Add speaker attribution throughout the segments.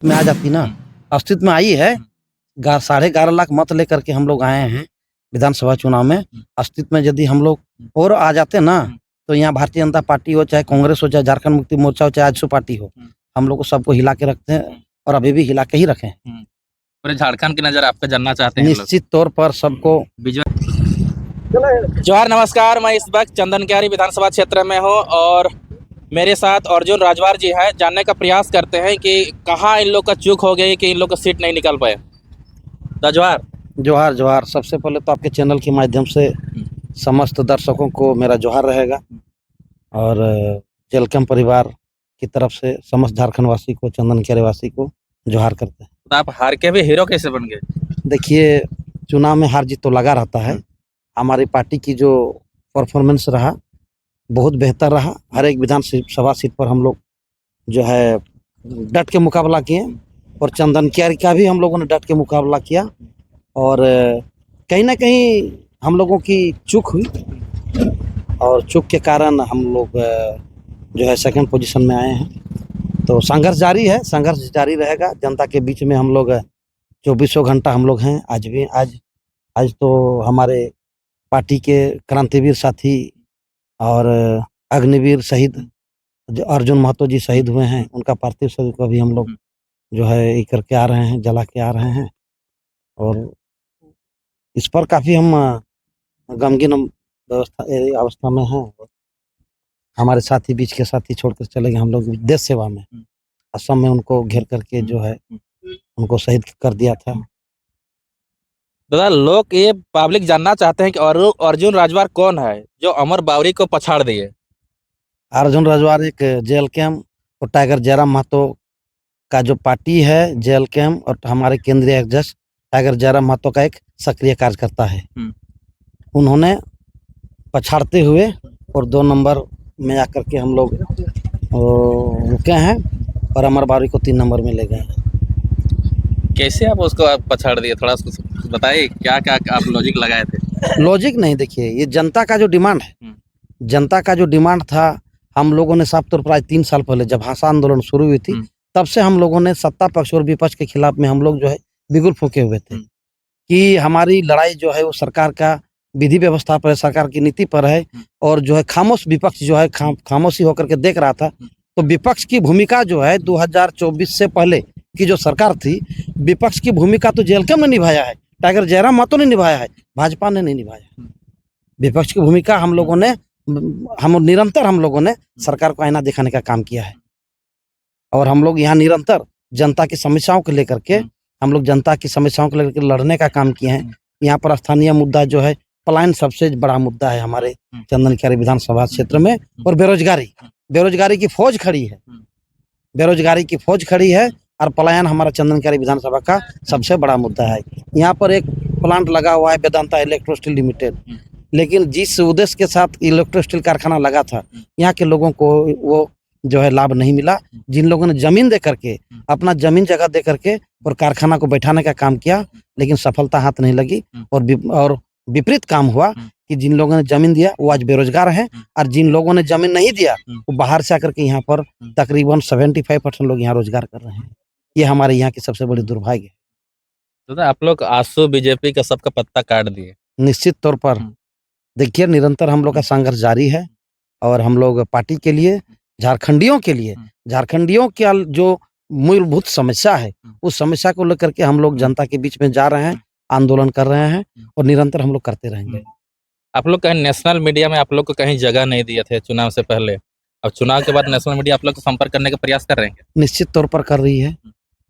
Speaker 1: में आ जाती ना, अस्तित्व में आई है। 11.5 लाख मत लेकर के हम लोग आए हैं विधानसभा चुनाव में। अस्तित्व में यदि हम लोग और आ जाते ना, तो यहाँ भारतीय जनता पार्टी हो, चाहे कांग्रेस हो, चाहे झारखंड मुक्ति मोर्चा हो, चाहे आजसू पार्टी हो, हम लोग को सबको हिला के रखते हैं और अभी भी हिला के ही रखे हैं।
Speaker 2: पूरे झारखंड की नजर आप पे जानना चाहते हैं लोग।
Speaker 1: निश्चित तौर पर सबको
Speaker 2: जोहार, नमस्कार। मैं इस वक्त चंदन क्यारी विधानसभा क्षेत्र में हूं और मेरे साथ अर्जुन राजवार जी हैं। जानने का प्रयास करते हैं कि कहाँ इन लोग का चूक हो गई कि इन लोग का सीट नहीं निकल पाए। जोहार।
Speaker 1: जोहार जोहार। सबसे पहले तो आपके चैनल के माध्यम से समस्त दर्शकों को मेरा जोहार रहेगा और जेलकम परिवार की तरफ से समस्त झारखंड वासी को, चंदन क्यारी वासी को जोहार करते हैं।
Speaker 2: तो आप हार के भी हीरो कैसे बन गए?
Speaker 1: देखिए, चुनाव में हार जीत तो लगा रहता है। हमारी पार्टी की जो परफॉर्मेंस रहा बहुत बेहतर रहा। हर एक विधानसभा सीट पर हम लोग जो है डट के मुकाबला किए और चंदन क्यारी का भी हम लोगों ने डट के मुकाबला किया और कहीं ना कहीं हम लोगों की चूक हुई और चूक के कारण हम लोग जो है सेकंड पोजीशन में आए हैं। तो संघर्ष जारी है, संघर्ष जारी रहेगा। जनता के बीच में हम लोग 24 घंटा हम लोग हैं। आज तो हमारे पार्टी के क्रांतिवीर साथी और अग्निवीर शहीद जो अर्जुन महतो जी शहीद हुए हैं, उनका पार्थिव शरीर को भी हम लोग जो है ये करके आ रहे हैं, जला के आ रहे हैं और इस पर काफ़ी हम गमगीन अवस्था में हैं। हमारे साथी बीच के साथी छोड़कर चले गए। हम लोग देश सेवा में असम में उनको घेर करके जो है उनको शहीद कर दिया था।
Speaker 2: दादा, लोग ये पब्लिक जानना चाहते हैं कि अर्जुन राजवार कौन है जो अमर बावरी को पछाड़ दिए?
Speaker 1: अर्जुन राजवार एक जेल कैम्प और टाइगर जयराम महतो का जो पार्टी है जेल कैम्प और हमारे केंद्रीय अध्यक्ष टाइगर जयराम महतो का एक सक्रिय कार्यकर्ता है। उन्होंने पछाड़ते हुए और 2 नंबर में आकर के हम लोग रुके हैं और अमर बावरी को 3 नंबर में ले गए हैं।
Speaker 2: कैसे आप उसको पछाड़ दिए? थोड़ा बताइए, क्या क्या आप लॉजिक लगाए थे?
Speaker 1: लॉजिक नहीं, देखिए ये जनता का जो डिमांड है, जनता का जो डिमांड था, हम लोगों ने साफ तौर पर आज 3 साल पहले जब भाषा आंदोलन शुरू हुई थी, तब से हम लोगों ने सत्ता पक्ष और विपक्ष के खिलाफ में हम लोग जो है बिगुल फूके हुए थे कि हमारी लड़ाई जो है वो सरकार का विधि व्यवस्था पर है, सरकार की नीति पर है और जो है खामोश विपक्ष जो है खामोशी होकर के देख रहा था। तो विपक्ष की भूमिका जो है 2024 से पहले की जो सरकार थी, विपक्ष की भूमिका तो जेलकम ने निभाया है, टाइगर जयराम महतो ने निभाया है, भाजपा ने नहीं निभाया। विपक्ष की भूमिका हम लोगों ने निरंतर हम लोगों ने सरकार को आईना दिखाने का काम किया है और हम लोग यहाँ निरंतर जनता की समस्याओं को लेकर के हम लोग जनता की समस्याओं को लेकर लड़ने का काम किए हैं। यहाँ पर स्थानीय मुद्दा जो है पलायन सबसे बड़ा मुद्दा है हमारे चंदन क्यारी विधानसभा क्षेत्र में और बेरोजगारी की फौज खड़ी है, बेरोजगारी की फौज खड़ी है और पलायन हमारा चंदन क्यारी विधानसभा का सबसे बड़ा मुद्दा है। यहाँ पर एक प्लांट लगा हुआ है वेदांता इलेक्ट्रो स्टील लिमिटेड, लेकिन जिस उद्देश्य के साथ इलेक्ट्रो स्टील कारखाना लगा था, यहाँ के लोगों को वो जो है लाभ नहीं मिला। जिन लोगों ने जमीन दे करके अपना जमीन जगह दे करके और कारखाना को बैठाने का काम किया, लेकिन सफलता हाथ नहीं लगी और विपरीत काम हुआ कि जिन लोगों ने जमीन दिया वो आज बेरोजगार हैं और जिन लोगों ने जमीन नहीं दिया वो बाहर से आकर के यहाँ पर तकरीबन 75% लोग यहाँ रोजगार कर रहे हैं। ये हमारे यहाँ की सबसे बड़ी दुर्भाग्य है।
Speaker 2: तो आप लोग आसू बीजेपी का सबका पत्ता काट दिए।
Speaker 1: निश्चित तौर पर देखिए, निरंतर हम लोग का संघर्ष जारी है और हम लोग पार्टी के लिए, झारखंडियों के लिए, झारखंडियों की जो मूलभूत समस्या है उस समस्या को लेकर के हम लोग जनता के बीच में जा रहे हैं, आंदोलन कर रहे हैं और निरंतर हम लोग करते रहेंगे।
Speaker 2: आप लोग कहीं नेशनल मीडिया में आप लोग को कहीं जगह नहीं दिए थे चुनाव से पहले, अब चुनाव के बाद नेशनल मीडिया आप लोग को संपर्क करने का प्रयास कर रहे हैं?
Speaker 1: निश्चित तौर पर कर रही है,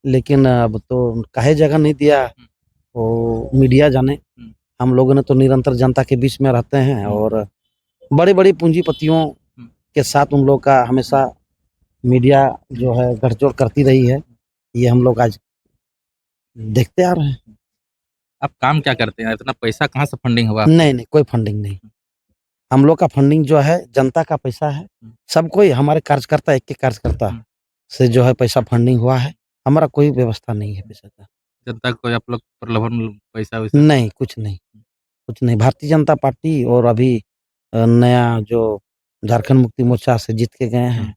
Speaker 1: लेकिन अब तो काहे जगह नहीं दिया वो मीडिया जाने। हम लोगों ने तो निरंतर जनता के बीच में रहते हैं और बड़ी बड़ी पूंजीपतियों के साथ उन लोग का हमेशा मीडिया जो है गठजोड़ करती रही है। ये हम लोग आज देखते आ रहे हैं।
Speaker 2: आप काम क्या करते हैं? इतना पैसा कहाँ से फंडिंग हुआ?
Speaker 1: नहीं, कोई फंडिंग नहीं। हम लोग का फंडिंग जो है जनता का पैसा है। सब कोई हमारे कार्यकर्ता, एक कार्यकर्ता से जो है पैसा फंडिंग हुआ है। हमारा कोई व्यवस्था नहीं है पैसा का।
Speaker 2: जनता को आप लोग प्रलोभन पैसा
Speaker 1: नहीं, कुछ नहीं। भारतीय जनता पार्टी और अभी नया जो झारखंड मुक्ति मोर्चा से जीत के गए हैं,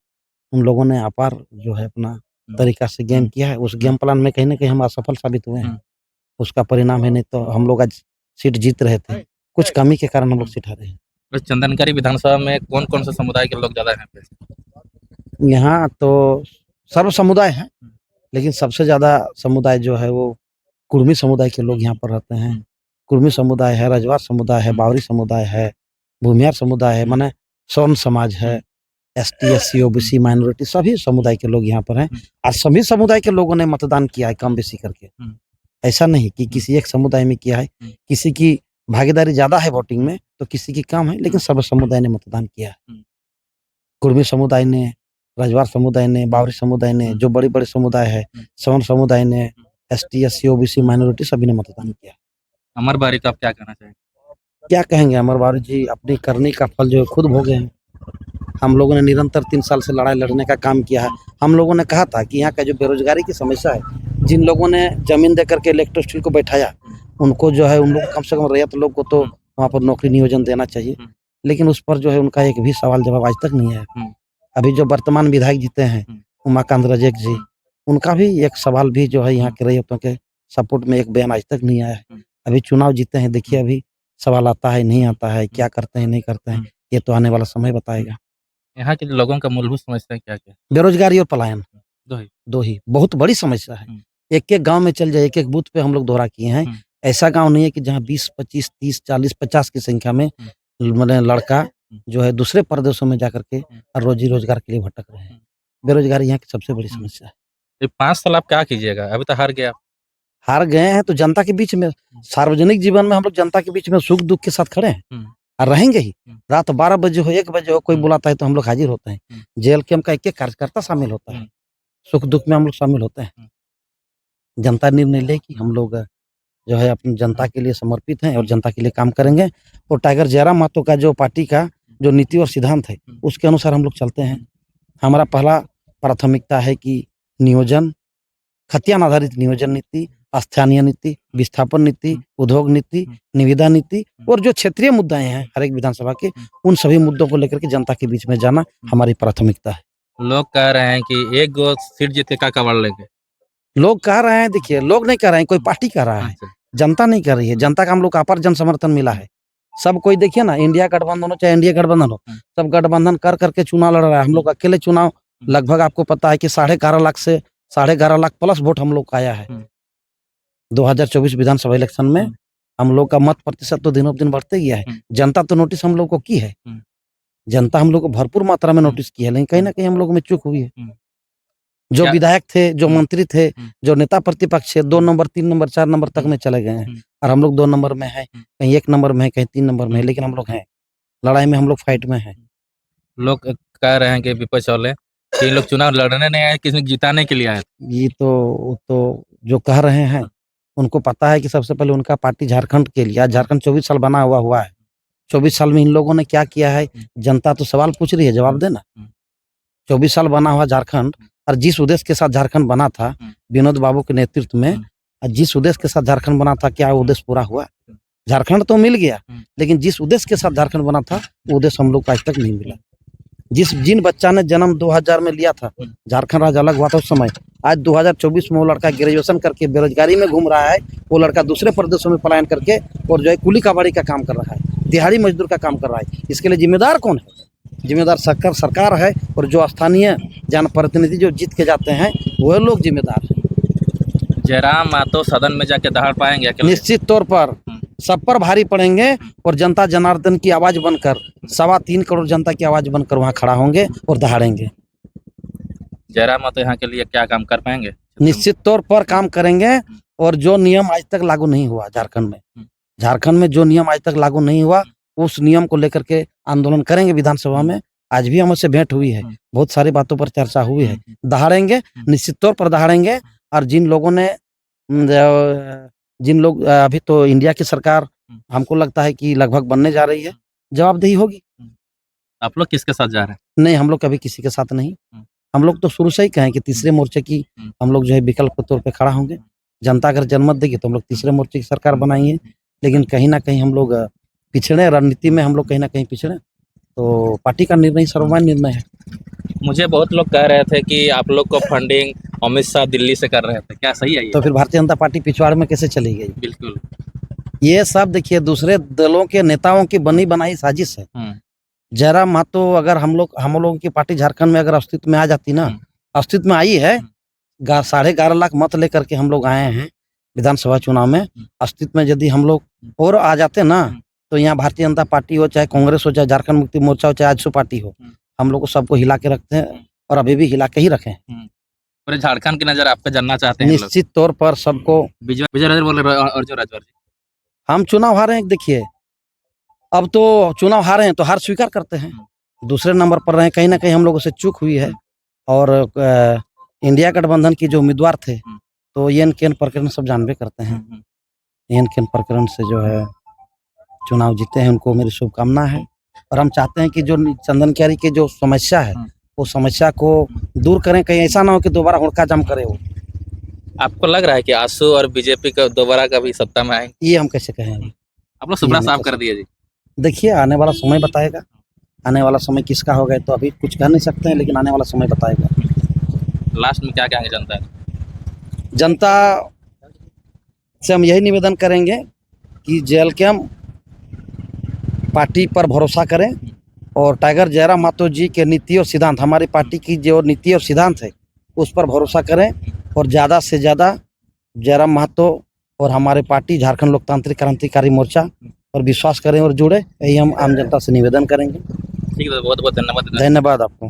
Speaker 1: उन लोगों ने अपार जो है अपना तरीका से गेम किया है। उस गेम प्लान में कहीं न कहीं हम असफल साबित हुए हैं। उसका परिणाम है, नहीं तो हम लोग आज सीट जीत रहे थे। कुछ कमी के कारण हम लोग सीट हारे हैं।
Speaker 2: तो चंदनकारी विधानसभा में कौन कौन से समुदाय के लोग ज्यादा हैं पे?
Speaker 1: यहाँ तो सर्व समुदाय है, लेकिन सबसे ज़्यादा समुदाय जो है वो कुर्मी समुदाय के लोग यहाँ पर रहते हैं। कुर्मी समुदाय है, रजवार समुदाय है, बावरी समुदाय है, भूमिहार समुदाय है, माने स्वर्ण समाज है, एसटी, एससी, ओबीसी, माइनॉरिटी सभी समुदाय के लोग यहाँ पर हैं। और सभी समुदाय के लोगों ने मतदान किया है कम बेशी करके। ऐसा नहीं कि किसी एक समुदाय में किया है, किसी की भागीदारी ज़्यादा है वोटिंग में, तो किसी की कम है, लेकिन सब समुदाय ने मतदान किया है। कुर्मी समुदाय ने, रजवार समुदाय ने, बावरी समुदाय ने, जो बड़े-बड़े समुदाय है, स्वर्ण समुदाय ने, एसटी, एससी, ओबीसी, माइनॉरिटी सभी ने मतदान किया।
Speaker 2: अमर बारी का आप क्या कहना चाहेंगे?
Speaker 1: क्या कहेंगे, अमर बावरी जी अपनी करनी का फल जो है खुद भोगे हैं। हम लोगों ने निरंतर 3 साल से लड़ाई लड़ने का काम किया है। हम लोगों ने कहा था कि यहाँ का जो बेरोजगारी की समस्या है, जिन लोगों ने जमीन दे करके इलेक्ट्रो स्टील को बैठाया, उनको जो है उन लोग कम से कम रैयत लोग को तो वहाँ पर नौकरी नियोजन देना चाहिए। लेकिन उस पर जो है उनका एक भी सवाल जवाब आज तक नहीं है। अभी जो वर्तमान विधायक जीते हैं उमाकांत रजेक जी, उनका भी एक सवाल भी जो है यहाँ के रैयतों के सपोर्ट में एक बयान आज तक नहीं आया है। अभी चुनाव जीते हैं, देखिए अभी सवाल आता है नहीं आता है, क्या करते हैं नहीं करते हैं, ये तो आने वाला समय बताएगा।
Speaker 2: यहाँ के लोगों का मूलभूत समस्या क्या क्या है?
Speaker 1: बेरोजगारी और पलायन,
Speaker 2: दो
Speaker 1: दो ही बहुत बड़ी समस्या है। एक-एक गाँव में चल जाए, एक-एक बूथ पे हम लोग दौरा किए हैं। ऐसा गाँव नहीं है कि जहाँ 20, 25, 30, 40, 50 की संख्या में माने लड़का जो है दूसरे प्रदेशों में जाकर के और रोजी-रोजगार के लिए भटक रहे हैं। बेरोजगारी यहाँ की सबसे बड़ी समस्या है।
Speaker 2: ये 5 साल आप क्या कीजिएगा? अभी तो हार गए आप।
Speaker 1: हार गए हैं तो जनता के बीच में, सार्वजनिक जीवन में हम लोग जनता के बीच में सुख-दुःख के साथ खड़े हैं और रहेंगे ही। रात 12 बजे हो, 1 बजे हो, कोई बुलाता है तो हम लोग हाजिर होते हैं। जेएलकेएम का एक-एक कार्यकर्ता शामिल होता है। सुख-दुःख में हम लोग शामिल होते हैं। जनता निर्णय लेगी, हम लोग जो है अपनी जनता के लिए समर्पित हैं और जनता के लिए काम करेंगे। और टाइगर जयराम महतो का जो पार्टी का जो नीति और सिद्धांत है, उसके अनुसार हम लोग चलते हैं। हमारा पहला प्राथमिकता है कि नियोजन, खतियान आधारित नियोजन नीति, स्थानीय नीति, विस्थापन नीति, उद्योग नीति, निविदा नीति और जो क्षेत्रीय मुद्दे हैं हर एक विधानसभा के, उन सभी मुद्दों को लेकर के जनता के बीच में जाना हमारी प्राथमिकता है।
Speaker 2: लोग कह रहे हैं कि एक गो सीट जीते का कवर लेंगे।
Speaker 1: लोग कह रहे हैं, देखिए लोग नहीं कह रहे हैं, कोई पार्टी कह रहा है, जनता नहीं कर रही है। जनता का हम लोग का अपार जन समर्थन मिला है। सब कोई देखिए ना, इंडिया गठबंधन हो चाहे इंडिया गठबंधन हो, सब गठबंधन कर करके चुनाव लड़ रहा है। हम लोग अकेले चुनाव लगभग आपको पता है कि 11.5 लाख से 11.5 लाख प्लस वोट हम लोग का आया है। 2024 विधानसभा इलेक्शन में हम लोग का मत प्रतिशत तो दिनों दिन बढ़ते गया है। जनता तो नोटिस हम लोग को की है, जनता हम लोग को भरपूर मात्रा में नोटिस की है, लेकिन कहीं ना कहीं हम लोग में चूक हुई है। जो विधायक थे, जो मंत्री थे, जो नेता प्रतिपक्ष थे, 2 नंबर 3 नंबर 4 नंबर तक में चले गए हैं और हम लोग 2 नंबर में हैं, कहीं 1 नंबर में है, कहीं 3 नंबर में है, लेकिन हम लोग हैं लड़ाई में, हम लोग फाइट में हैं।
Speaker 2: लोग कह रहे हैं कि विपक्ष वाले कि लोग चुनाव लड़ने नहीं आए, किसी जिताने के लिए आए।
Speaker 1: ये तो जो कह रहे हैं उनको पता है कि सबसे पहले उनका पार्टी झारखंड के लिए, आज झारखंड 24 साल बना हुआ है। 24 साल में इन लोगों ने क्या किया है, जनता तो सवाल पूछ रही है, जवाब देना। 24 साल बना हुआ झारखंड, और जिस उद्देश्य के साथ झारखंड बना था विनोद बाबू के नेतृत्व में, जिस उद्देश्य के साथ झारखंड बना था, क्या वो उद्देश्य पूरा हुआ? झारखंड तो मिल गया, लेकिन जिस उद्देश्य के साथ झारखंड बना था वो उद्देश्य हम लोग को आज तक नहीं मिला। जिन बच्चा ने जन्म 2000 में लिया था, झारखंड राज्य अलग हुआ था उस समय, आज 2024 में वो लड़का ग्रेजुएशन करके बेरोजगारी में घूम रहा है। वो लड़का दूसरे प्रदेशों में पलायन करके और जो है कुली कबाड़ी का काम कर रहा है, दिहाड़ी मजदूर का काम कर रहा है। इसके लिए जिम्मेदार कौन है? जिम्मेदार सरकार है, और जो स्थानीय जनप्रतिनिधि जो जीत के जाते हैं वो लोग जिम्मेदार हैं।
Speaker 2: जयराम महतो सदन में जाके दहाड़ पाएंगे अकेले?
Speaker 1: निश्चित तौर पर सब पर भारी पड़ेंगे और जनता जनार्दन की आवाज बनकर, 3.25 करोड़ जनता की आवाज बनकर वहां खड़ा होंगे और दहाड़ेंगे।
Speaker 2: जयराम महतो यहाँ के लिए क्या काम कर पाएंगे?
Speaker 1: निश्चित तौर पर काम करेंगे, और जो नियम आज तक लागू नहीं हुआ झारखंड में जो नियम आज तक लागू नहीं हुआ, उस नियम को लेकर के आंदोलन करेंगे विधानसभा में। आज भी हमसे भेंट हुई है, बहुत सारी बातों पर चर्चा हुई है। दहाड़ेंगे, निश्चित तौर पर दहाड़ेंगे। और जिन लोग अभी तो इंडिया की सरकार हमको लगता है कि लगभग बनने जा रही है, जवाबदेही होगी।
Speaker 2: आप लोग किसके साथ जा रहे हैं?
Speaker 1: नहीं, हम लोग कभी किसी के साथ नहीं। हम लोग तो शुरू से ही कहें कि तीसरे मोर्चे की हम लोग जो है विकल्प के तौर पे खड़ा होंगे। जनता अगर जनमत देगी तो हम लोग तीसरे मोर्चे की सरकार बनाएंगे, लेकिन कहीं ना कहीं हम लोग पिछड़े, रणनीति में हम लोग कहीं ना कहीं पिछड़े, तो पार्टी का निर्णय सर्वमान्य निर्णय है।
Speaker 2: मुझे बहुत लोग कह रहे थे कि आप लोग को फंडिंग अमित शाह दिल्ली से कर रहे थे, क्या सही है ये?
Speaker 1: तो फिर भारतीय जनता पार्टी पिछवाड़ में कैसे चली गई?
Speaker 2: बिल्कुल।
Speaker 1: ये सब देखिए दूसरे दलों के नेताओं की बनी बनाई साजिश है। जयराम महतो अगर हम लोगों की पार्टी झारखंड में अगर अस्तित्व में आ जाती ना, अस्तित्व में आई है, 11.5 लाख मत लेकर के हम लोग आए हैं विधानसभा चुनाव में। अस्तित्व में यदि हम लोग और आ जाते ना, तो यहाँ भारतीय जनता पार्टी हो, चाहे कांग्रेस हो, चाहे झारखंड मुक्ति मोर्चा हो, चाहे आजसू पार्टी हो, हम लोग को सबको हिला के रखते हैं और अभी भी हिला के ही रखे हैं।
Speaker 2: पूरे झारखंड की नजर आप पे जानना चाहते हैं लोग।
Speaker 1: निश्चित तौर पर सबको।
Speaker 2: विजय राघव बोल रहे अर्जुन राजवार जी।
Speaker 1: हम चुनाव हारे हैं, देखिए अब तो चुनाव हारे हैं तो हार स्वीकार करते हैं, दूसरे नंबर पर रहे, कहीं ना कहीं हम लोगों से चूक हुई है। और इंडिया गठबंधन की जो उम्मीदवार थे, तो एन केन प्रकरण सब जानबे करते हैं, एन केन प्रकरण से जो है चुनाव जीते हैं, उनको मेरी शुभकामना है। और हम चाहते हैं कि जो चंदन क्यारी की जो समस्या है, वो समस्या को दूर करें, कहीं ऐसा ना हो कि दोबारा हुड़का जम करे वो।
Speaker 2: आपको लग रहा है कि आजसू और बीजेपी का दोबारा कभी सत्ता में आएंगे?
Speaker 1: ये हम कैसे कहेंगे?
Speaker 2: आप लोग सुपड़ा साफ कर दिए जी।
Speaker 1: देखिए आने वाला समय बताएगा, आने वाला समय किसका होगा तो अभी कुछ कह नहीं सकते हैं, लेकिन आने वाला समय बताएगा।
Speaker 2: लास्ट में क्या कहेंगे जनता?
Speaker 1: जनता से हम यही निवेदन करेंगे कि जेएलकेएम पार्टी पर भरोसा करें और टाइगर जयराम महतो जी के नीति और सिद्धांत, हमारी पार्टी की जो नीति और सिद्धांत है उस पर भरोसा करें और ज़्यादा से ज़्यादा जयराम महतो और हमारे पार्टी झारखंड लोकतांत्रिक क्रांतिकारी मोर्चा पर विश्वास करें और जुड़े, यही हम आम जनता से निवेदन करेंगे।
Speaker 2: ठीक है, बहुत बहुत धन्यवाद।
Speaker 1: धन्यवाद आपको।